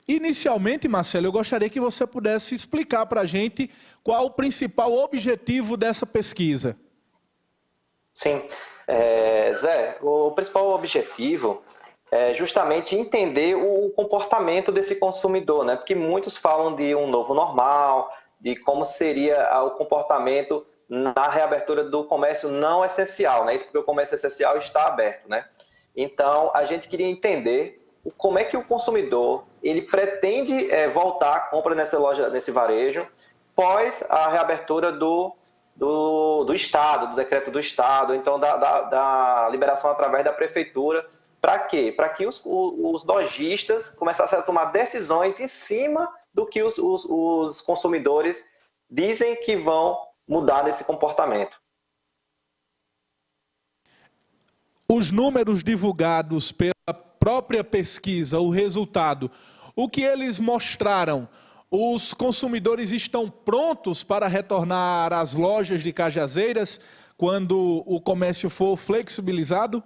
Inicialmente, Marcelo, eu gostaria que você pudesse explicar para a gente qual o principal objetivo dessa pesquisa. Sim, Zé, o principal objetivo é justamente entender o comportamento desse consumidor, né? Porque muitos falam de um novo normal, de como seria o comportamento na reabertura do comércio não essencial, né? Isso porque o comércio essencial está aberto, né? Então, a gente queria entender como é que o consumidor ele pretende voltar à compra nessa loja, nesse varejo, pós a reabertura do Estado, do decreto do Estado, então da liberação através da Prefeitura. Para quê? Para que os lojistas começassem a tomar decisões em cima do que os consumidores dizem que vão mudar nesse comportamento. Os números divulgados pela própria pesquisa, o resultado, o que eles mostraram? Os consumidores estão prontos para retornar às lojas de Cajazeiras quando o comércio for flexibilizado?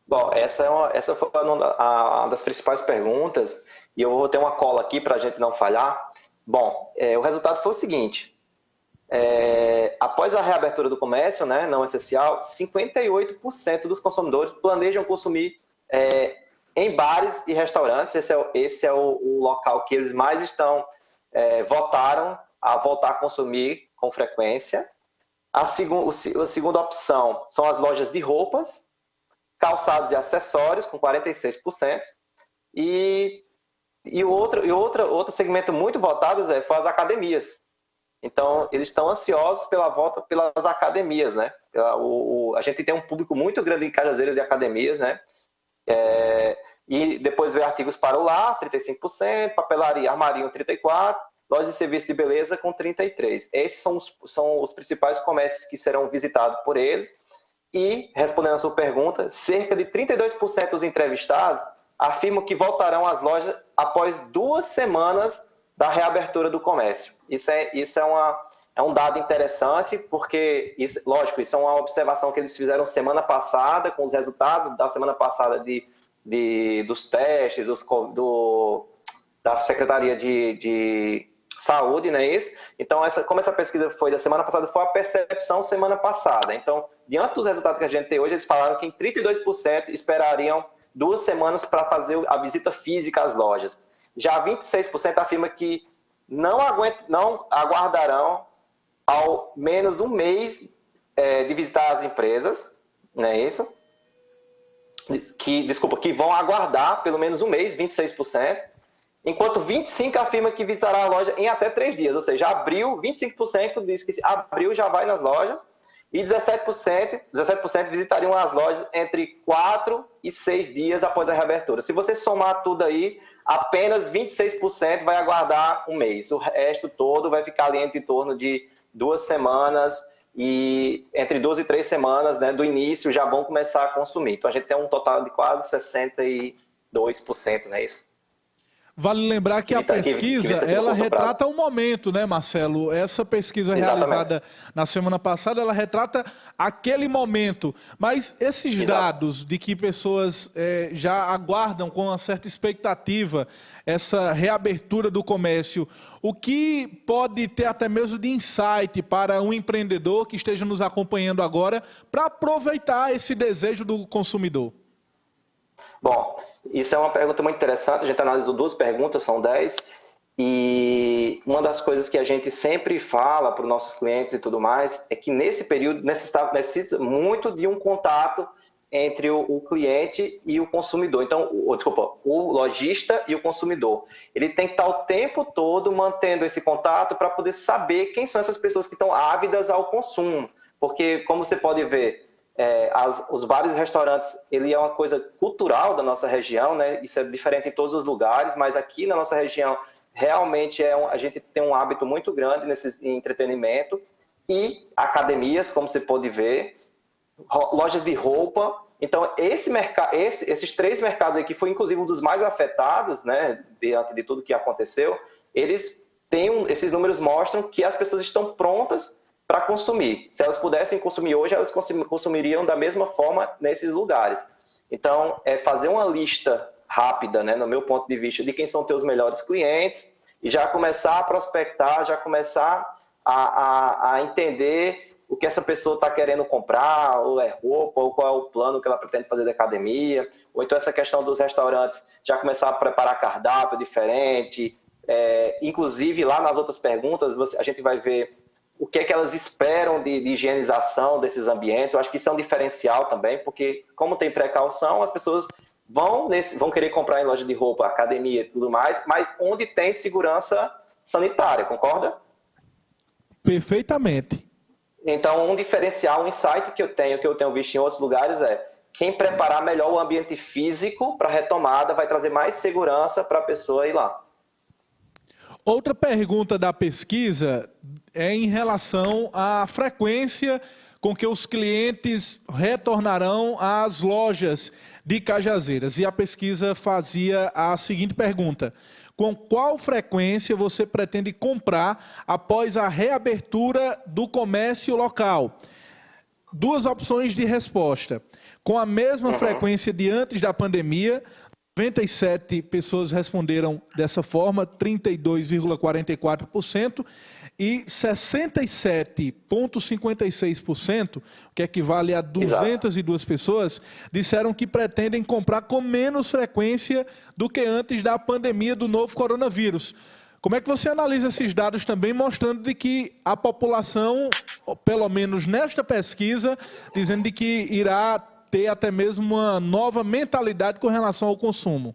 Bom, essa foi uma das principais perguntas, e eu vou ter uma cola aqui para a gente não falhar. Bom, o resultado foi o seguinte: após a reabertura do comércio, né, não essencial, 58% dos consumidores planejam consumir em bares e restaurantes. Esse é o local que eles mais votaram a voltar a consumir com frequência. A segunda opção são as lojas de roupas, calçados e acessórios, com 46%. E outro segmento muito votado foi as academias. Então, eles estão ansiosos pela volta pelas academias, né? A gente tem um público muito grande em Cajazeiras de academias, né? E depois vem artigos para o lar, 35%, papelaria, armarinho, 34%, lojas de serviço de beleza com 33%. Esses são os principais comércios que serão visitados por eles. E, respondendo a sua pergunta, cerca de 32% dos entrevistados afirmam que voltarão às lojas após 2 semanas da reabertura do comércio. Isso é um dado interessante, porque, lógico, isso é uma observação que eles fizeram semana passada, com os resultados da semana passada dos testes, da Secretaria de Saúde, não é isso? Então, como essa pesquisa foi da semana passada, foi a percepção semana passada. Então, diante dos resultados que a gente tem hoje, eles falaram que em 32% esperariam 2 semanas para fazer a visita física às lojas. Já 26% afirma que não aguardarão ao menos um mês de visitar as empresas, não é isso? Que vão aguardar pelo menos um mês, 26%, enquanto 25% afirma que visitará a loja em até 3 dias, ou seja, abril, 25% diz que abril já vai nas lojas, e 17% visitariam as lojas entre 4 e 6 dias após a reabertura. Se você somar tudo aí, apenas 26% vai aguardar um mês. O resto todo vai ficar ali em torno de 2 semanas, e entre 2 e 3 semanas, né, do início já vão começar a consumir. Então a gente tem um total de quase 62%, não é isso? Vale lembrar que a pesquisa, ela retrata o momento, né, Marcelo? Essa pesquisa realizada na semana passada, ela retrata aquele momento. Mas esses dados de que pessoas já aguardam com uma certa expectativa essa reabertura do comércio, o que pode ter até mesmo de insight para um empreendedor que esteja nos acompanhando agora para aproveitar esse desejo do consumidor? Bom, isso é uma pergunta muito interessante. A gente analisou 2 perguntas, são 10. E uma das coisas que a gente sempre fala para os nossos clientes e tudo mais é que nesse período necessita muito de um contato entre o cliente e o consumidor. Então, o lojista e o consumidor. Ele tem que estar o tempo todo mantendo esse contato para poder saber quem são essas pessoas que estão ávidas ao consumo. Porque, como você pode ver, os bares e restaurantes, ele é uma coisa cultural da nossa região, né? Isso é diferente em todos os lugares, mas aqui na nossa região realmente a gente tem um hábito muito grande em entretenimento, e academias, como você pode ver, lojas de roupa. Então esses 3 mercados aqui foi inclusive um dos mais afetados, né? Diante de tudo que aconteceu, esses números mostram que as pessoas estão prontas para consumir. Se elas pudessem consumir hoje, elas consumiriam da mesma forma nesses lugares. Então, fazer uma lista rápida, né, no meu ponto de vista, de quem são teus melhores clientes e já começar a prospectar, já começar a entender o que essa pessoa está querendo comprar, ou é roupa, ou qual é o plano que ela pretende fazer da academia, ou então essa questão dos restaurantes, já começar a preparar cardápio diferente, inclusive lá nas outras perguntas a gente vai ver o que é que elas esperam de higienização desses ambientes. Eu acho que isso é um diferencial também, porque como tem precaução, as pessoas vão querer comprar em loja de roupa, academia e tudo mais, mas onde tem segurança sanitária, concorda? Perfeitamente. Então, um diferencial, um insight que eu tenho visto em outros lugares quem preparar melhor o ambiente físico para a retomada vai trazer mais segurança para a pessoa ir lá. Outra pergunta da pesquisa é em relação à frequência com que os clientes retornarão às lojas de Cajazeiras. E a pesquisa fazia a seguinte pergunta: com qual frequência você pretende comprar após a reabertura do comércio local? Duas opções de resposta. Com a mesma frequência de antes da pandemia, 97 pessoas responderam dessa forma, 32,44%, e 67,56%, que equivale a 202 pessoas, disseram que pretendem comprar com menos frequência do que antes da pandemia do novo coronavírus. Como é que você analisa esses dados também, mostrando de que a população, pelo menos nesta pesquisa, dizendo de que irá ter até mesmo uma nova mentalidade com relação ao consumo?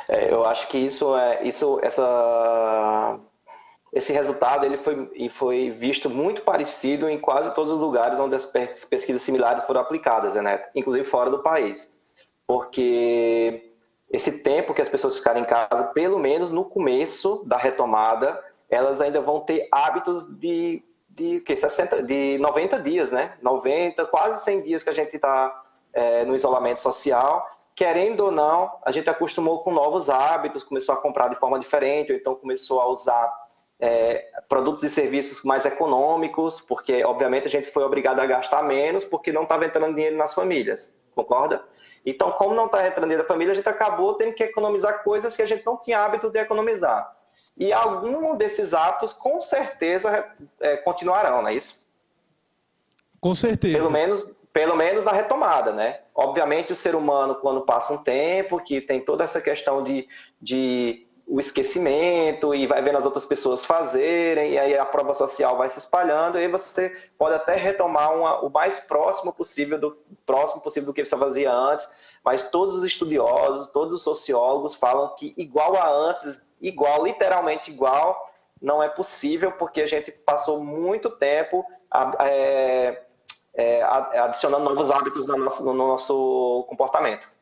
Eu acho que esse resultado ele foi visto muito parecido em quase todos os lugares onde as pesquisas similares foram aplicadas, né? Inclusive fora do país. Porque esse tempo que as pessoas ficarem em casa, pelo menos no começo da retomada, elas ainda vão ter hábitos de 90 dias, né? 90, quase 100 dias que a gente está no isolamento social. Querendo ou não, a gente acostumou com novos hábitos, começou a comprar de forma diferente, ou então começou a usar produtos e serviços mais econômicos, porque obviamente a gente foi obrigado a gastar menos porque não estava entrando dinheiro nas famílias, concorda? Então, como não está entrando dinheiro na família, a gente acabou tendo que economizar coisas que a gente não tinha hábito de economizar. E algum desses atos, com certeza, continuarão, não é isso? Com certeza. Pelo menos na retomada, né? Obviamente, o ser humano, quando passa um tempo, que tem toda essa questão de o esquecimento e vai vendo as outras pessoas fazerem, e aí a prova social vai se espalhando, e aí você pode até retomar o mais próximo possível do que você fazia antes, mas todos os estudiosos, todos os sociólogos falam que igual a antes, literalmente igual, não é possível, porque a gente passou muito tempo adicionando novos hábitos no nosso comportamento.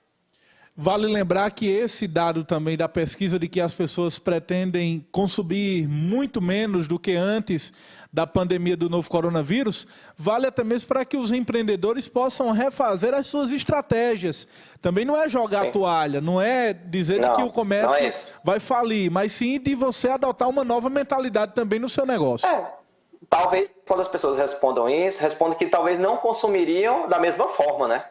Vale lembrar que esse dado também da pesquisa de que as pessoas pretendem consumir muito menos do que antes da pandemia do novo coronavírus, vale até mesmo para que os empreendedores possam refazer as suas estratégias. Também não é jogar a toalha, não é dizer que o comércio vai falir, mas sim de você adotar uma nova mentalidade também no seu negócio. Talvez, quando as pessoas respondam que talvez não consumiriam da mesma forma, né?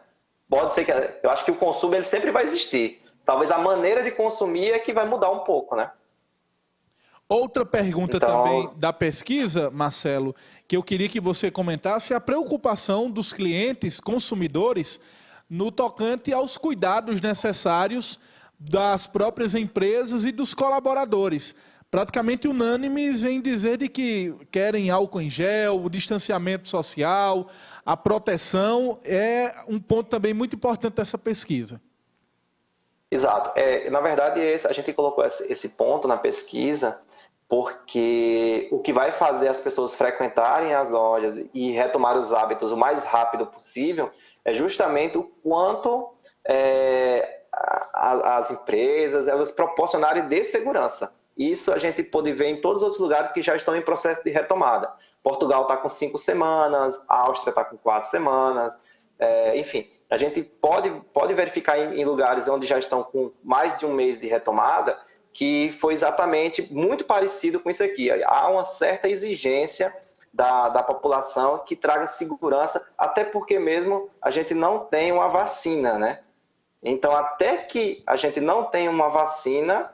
Pode ser que, eu acho que o consumo ele sempre vai existir. Talvez a maneira de consumir é que vai mudar um pouco, né? Outra pergunta também da pesquisa, Marcelo, que eu queria que você comentasse, é a preocupação dos clientes consumidores no tocante aos cuidados necessários das próprias empresas e dos colaboradores. Praticamente unânimes em dizer de que querem álcool em gel, o distanciamento social, a proteção é um ponto também muito importante dessa pesquisa. Exato. Na verdade, a gente colocou esse ponto na pesquisa porque o que vai fazer as pessoas frequentarem as lojas e retomar os hábitos o mais rápido possível é justamente o quanto as empresas elas proporcionarem de segurança. Isso a gente pode ver em todos os outros lugares que já estão em processo de retomada. Portugal está com 5 semanas, a Áustria está com 4 semanas, enfim, a gente pode verificar em lugares onde já estão com mais de um mês de retomada que foi exatamente muito parecido com isso aqui. Há uma certa exigência da população que traga segurança, até porque mesmo a gente não tem uma vacina, né? Então, até que a gente não tenha uma vacina,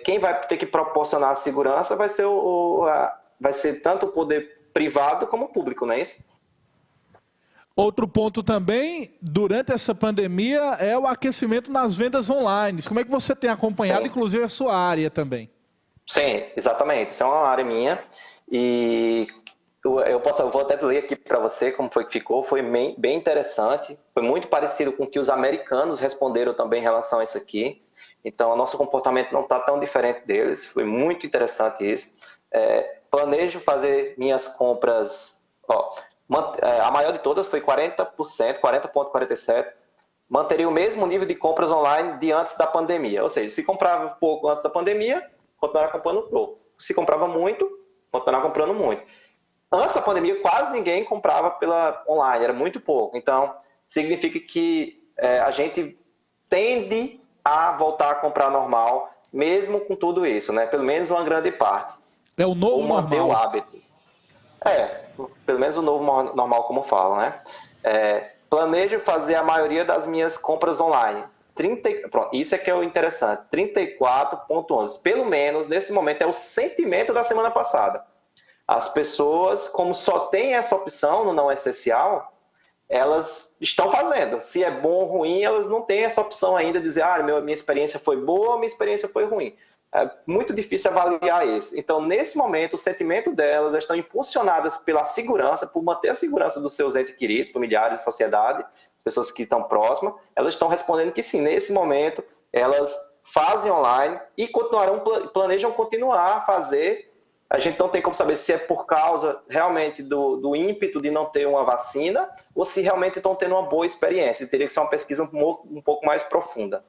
quem vai ter que proporcionar a segurança vai ser tanto o poder privado como o público, não é isso? Outro ponto também, durante essa pandemia, é o aquecimento nas vendas online. Como é que você tem acompanhado, Sim, inclusive, a sua área também? sim, exatamente. Isso é uma área minha. E eu vou até ler aqui para você como foi que ficou. Foi bem interessante. Foi muito parecido com o que os americanos responderam também em relação a isso aqui. Então, o nosso comportamento não está tão diferente deles. Foi muito interessante isso. Planejo fazer minhas compras. Ó, a maior de todas foi 40%, 40,47%. Manteria o mesmo nível de compras online de antes da pandemia. Ou seja, se comprava pouco antes da pandemia, continuava comprando pouco. Se comprava muito, continuava comprando muito. Antes da pandemia, quase ninguém comprava pela online, era muito pouco. Então, significa que a gente tende a voltar a comprar normal, mesmo com tudo isso, né? Pelo menos uma grande parte. É o Ou novo manter o normal. hábito. Pelo menos o novo normal, como falam, né? Planejo fazer a maioria das minhas compras online. Pronto, isso é que é o interessante. 34,11. Pelo menos, nesse momento, é o sentimento da semana passada. As pessoas, como só tem essa opção no não essencial, elas estão fazendo. Se é bom ou ruim, elas não têm essa opção ainda de dizer, minha experiência foi boa, minha experiência foi ruim. É muito difícil avaliar isso. Então, nesse momento, o sentimento delas estão impulsionadas pela segurança, por manter a segurança dos seus entes queridos, familiares, sociedade, as pessoas que estão próximas, elas estão respondendo que sim, nesse momento, elas fazem online e planejam continuar a fazer. A gente não tem como saber se é por causa realmente do ímpeto de não ter uma vacina ou se realmente estão tendo uma boa experiência. Teria que ser uma pesquisa um pouco mais profunda.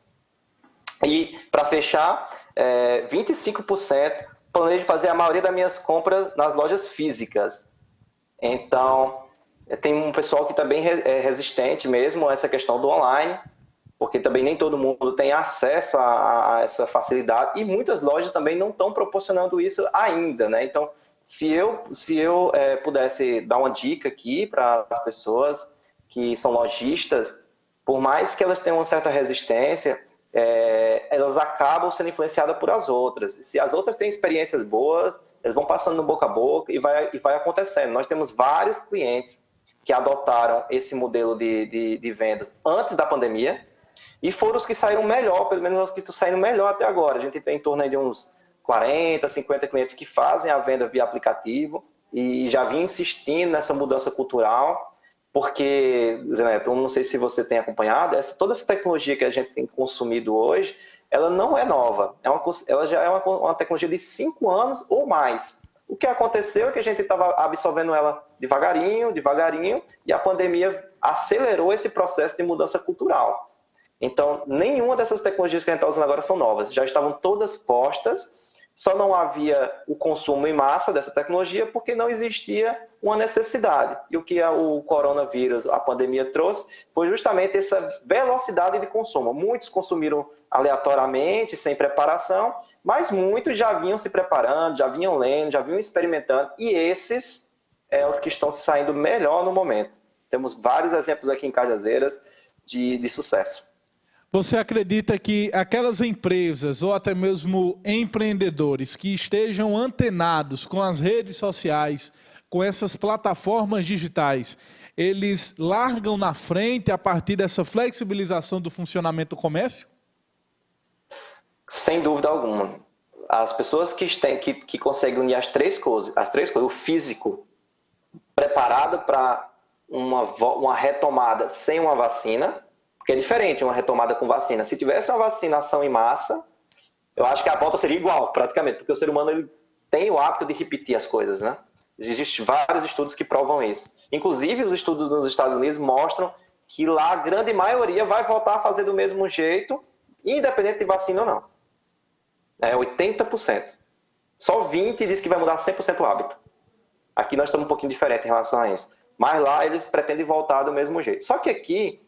E, para fechar, 25% planejo fazer a maioria das minhas compras nas lojas físicas. Então, tem um pessoal que está bem resistente mesmo a essa questão do online, porque também nem todo mundo tem acesso a essa facilidade e muitas lojas também não estão proporcionando isso ainda, né? Então, se eu pudesse dar uma dica aqui para as pessoas que são lojistas, por mais que elas tenham uma certa resistência, elas acabam sendo influenciadas por as outras. Se as outras têm experiências boas, eles vão passando no boca a boca e vai acontecendo. Nós temos vários clientes que adotaram esse modelo de venda antes da pandemia, e foram os que saíram melhor, pelo menos os que estão saindo melhor até agora. A gente tem em torno de uns 40, 50 clientes que fazem a venda via aplicativo e já vinham insistindo nessa mudança cultural, porque, Zé Neto, não sei se você tem acompanhado, toda essa tecnologia que a gente tem consumido hoje, ela não é nova. Ela já é uma tecnologia de 5 anos ou mais. O que aconteceu é que a gente estava absorvendo ela devagarinho, devagarinho, e a pandemia acelerou esse processo de mudança cultural. Então, nenhuma dessas tecnologias que a gente está usando agora são novas. Já estavam todas postas, só não havia o consumo em massa dessa tecnologia porque não existia uma necessidade. E o que o coronavírus, a pandemia trouxe, foi justamente essa velocidade de consumo. Muitos consumiram aleatoriamente, sem preparação, mas muitos já vinham se preparando, já vinham lendo, já vinham experimentando, e esses os que estão se saindo melhor no momento. Temos vários exemplos aqui em Cajazeiras de sucesso. Você acredita que aquelas empresas ou até mesmo empreendedores que estejam antenados com as redes sociais, com essas plataformas digitais, eles largam na frente a partir dessa flexibilização do funcionamento do comércio? Sem dúvida alguma. As pessoas que conseguem unir as três coisas, o físico preparado para uma retomada sem uma vacina, porque é diferente uma retomada com vacina. Se tivesse uma vacinação em massa, eu acho que a volta seria igual, praticamente, porque o ser humano ele tem o hábito de repetir as coisas, né? Existem vários estudos que provam isso. Inclusive, os estudos nos Estados Unidos mostram que lá a grande maioria vai voltar a fazer do mesmo jeito, independente de vacina ou não. 80%. Só 20% diz que vai mudar 100% o hábito. Aqui nós estamos um pouquinho diferente em relação a isso. Mas lá eles pretendem voltar do mesmo jeito. Só que aqui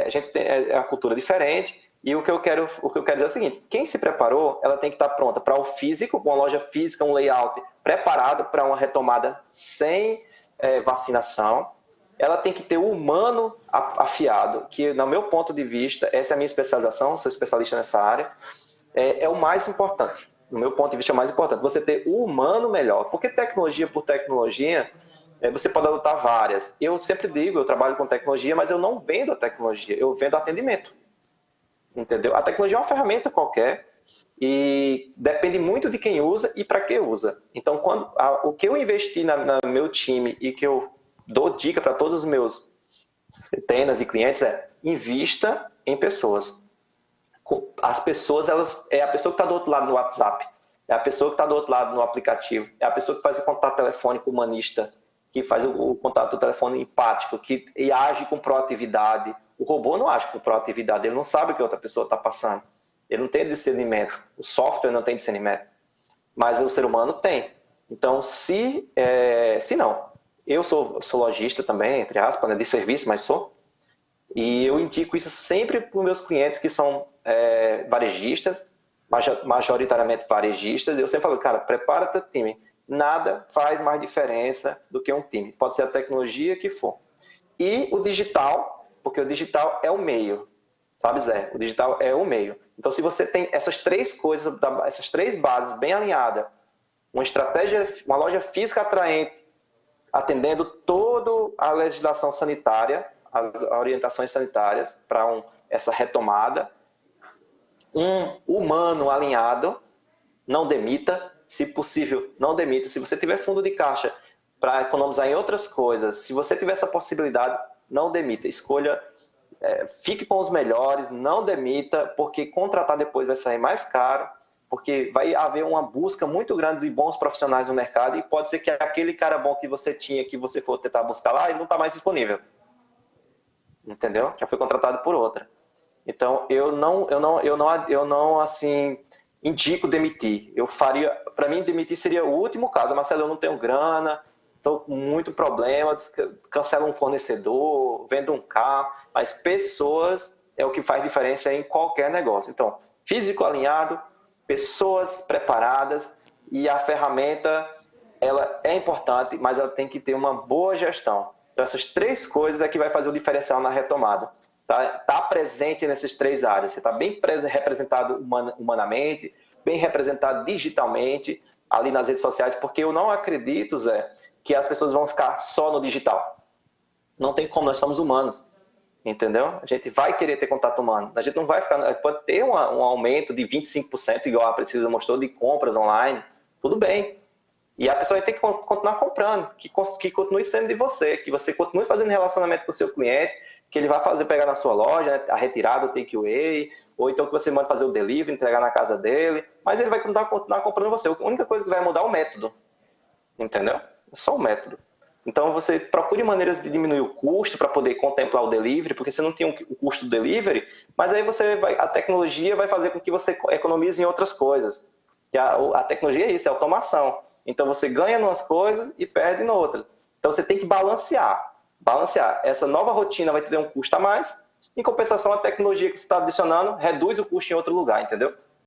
a gente tem a cultura diferente e o que eu quero dizer é o seguinte: quem se preparou, ela tem que estar pronta para o físico, uma loja física, um layout preparado para uma retomada sem vacinação. ela tem que ter o humano afiado, que, no meu ponto de vista, essa é a minha especialização, sou especialista nessa área, é o mais importante. No meu ponto de vista, é o mais importante. Você ter o humano melhor. Porque tecnologia por tecnologia, você pode adotar várias. Eu sempre digo, eu trabalho com tecnologia, mas eu não vendo a tecnologia, eu vendo atendimento. Entendeu? A tecnologia é uma ferramenta qualquer e depende muito de quem usa e para que usa. Então, o que eu investi no meu time e que eu dou dica para todos os meus centenas e clientes é: invista em pessoas. As pessoas, é a pessoa que está do outro lado no WhatsApp, é a pessoa que está do outro lado no aplicativo, é a pessoa que faz o contato telefônico humanista, que faz o contato do telefone empático, que age com proatividade. O robô não age com proatividade, ele não sabe o que a outra pessoa está passando. Ele não tem discernimento, o software não tem discernimento, mas o ser humano tem. Então, se não, eu sou lojista também, entre aspas, né, de serviço, mas sou, e eu indico isso sempre para os meus clientes que são varejistas, majoritariamente varejistas, e eu sempre falo, cara, prepara teu time. Nada faz mais diferença do que um time. Pode ser a tecnologia que for. E o digital, porque o digital é o meio, sabe, Zé? O digital é o meio. Então, se você tem essas três coisas, essas três bases bem alinhadas, uma estratégia, uma loja física atraente, atendendo toda a legislação sanitária, as orientações sanitárias para essa retomada, um humano alinhado, não demita, se possível, não demita. Se você tiver fundo de caixa para economizar em outras coisas, se você tiver essa possibilidade, não demita. Escolha, fique com os melhores, não demita, porque contratar depois vai sair mais caro, porque vai haver uma busca muito grande de bons profissionais no mercado e pode ser que aquele cara bom que você tinha, que você for tentar buscar lá, ele não está mais disponível. Entendeu? Já foi contratado por outra. Então, eu não assim, indico demitir. Para mim, demitir seria o último caso. Marcelo, eu não tenho grana, estou com muito problema, cancela um fornecedor, vendo um carro, mas pessoas é o que faz diferença em qualquer negócio. Então, físico alinhado, pessoas preparadas e a ferramenta, ela é importante, mas ela tem que ter uma boa gestão. Então, essas três coisas é que vai fazer o diferencial na retomada. Tá presente nessas três áreas. Você está bem representado humanamente, bem representado digitalmente, ali nas redes sociais, porque eu não acredito, Zé, que as pessoas vão ficar só no digital. Não tem como, nós somos humanos, entendeu? A gente vai querer ter contato humano. A gente não vai ficar... Pode ter um aumento de 25%, igual a Precisa mostrou, de compras online, tudo bem. E a pessoa vai ter que continuar comprando, que continue sendo de você, que você continue fazendo relacionamento com o seu cliente, que ele vai pegar na sua loja, né, a retirada, o takeaway, ou então que você manda fazer o delivery, entregar na casa dele, mas ele vai continuar comprando você. A única coisa que vai mudar é o método, entendeu? É só o método. Então você procure maneiras de diminuir o custo para poder contemplar o delivery, porque você não tem o custo do delivery, mas aí a tecnologia vai fazer com que você economize em outras coisas. Que a tecnologia é isso, é automação. Então você ganha em umas coisas e perde em outras. Então você tem que balancear. Essa nova rotina vai ter um custo a mais, em compensação a tecnologia que você está adicionando reduz o custo em outro lugar, entendeu?